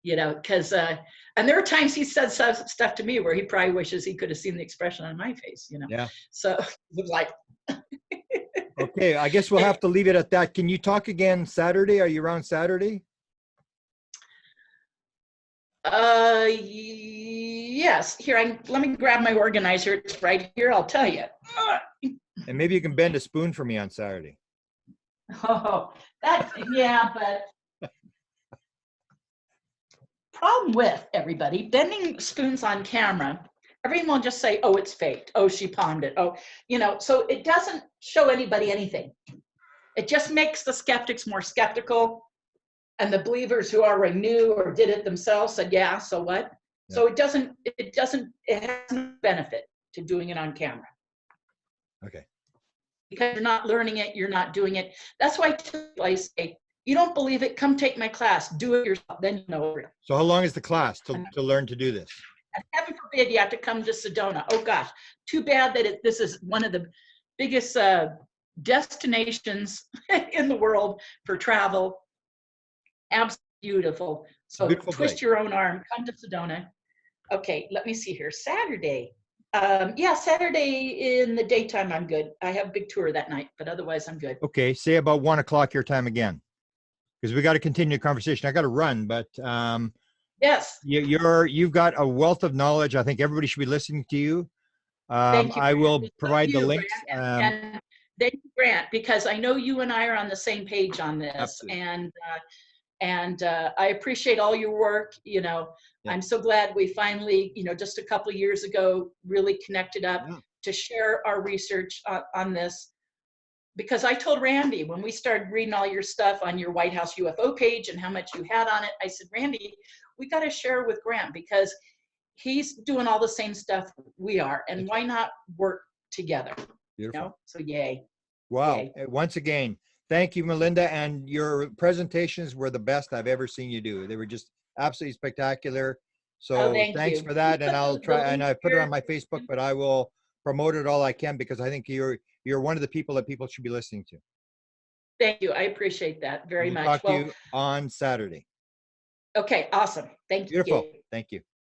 because and there are times he said stuff to me where he probably wishes he could have seen the expression on my face, Yeah. So it was like. Okay, I guess we'll have to leave it at that. Can you talk again Saturday? Are you around Saturday? Yes. Here, let me grab my organizer. It's right here. I'll tell you. And maybe you can bend a spoon for me on Saturday. Oh, yeah, but problem with everybody bending spoons on camera, everyone will just say, oh, it's faked. Oh, she palmed it. Oh, so it doesn't show anybody anything. It just makes the skeptics more skeptical. And the believers who already knew or did it themselves said, yeah, so what? Yeah. So it has no benefit to doing it on camera. Okay. Because you're not learning it, you're not doing it. That's why I say, you don't believe it, come take my class, do it yourself, then you know it. So how long is the class to learn to do this? And heaven forbid you have to come to Sedona. Oh gosh, too bad that this is one of the biggest destinations in the world for travel. Absolutely beautiful. So beautiful twist place. Your own arm, come to Sedona. Okay, let me see here. Saturday. Yeah, Saturday in the daytime, I'm good. I have a big tour that night, but otherwise I'm good. Okay, say about 1 o'clock your time again, because we got to continue the conversation. I got to run, but yes, you've got a wealth of knowledge. I think everybody should be listening to you. Thank you. I will provide the links. And thank you, Grant, because I know you and I are on the same page on this. Absolutely. And I appreciate all your work. Yeah. I'm so glad we finally, just a couple of years ago, really connected up to share our research on this. Because I told Randy when we started reading all your stuff on your White House UFO page and how much you had on it, I said, Randy, we got to share with Grant because he's doing all the same stuff we are. And why not work together? Beautiful. So yay. Wow. Yay. Once again, thank you, Melinda. And your presentations were the best I've ever seen you do. They were just absolutely spectacular. So thanks for that. And I'll try, and I put it on my Facebook, but I will promote it all I can because I think you're one of the people that people should be listening to. Thank you. I appreciate that very much. Talk to you on Saturday. Okay, awesome. Thank you. Beautiful. Thank you.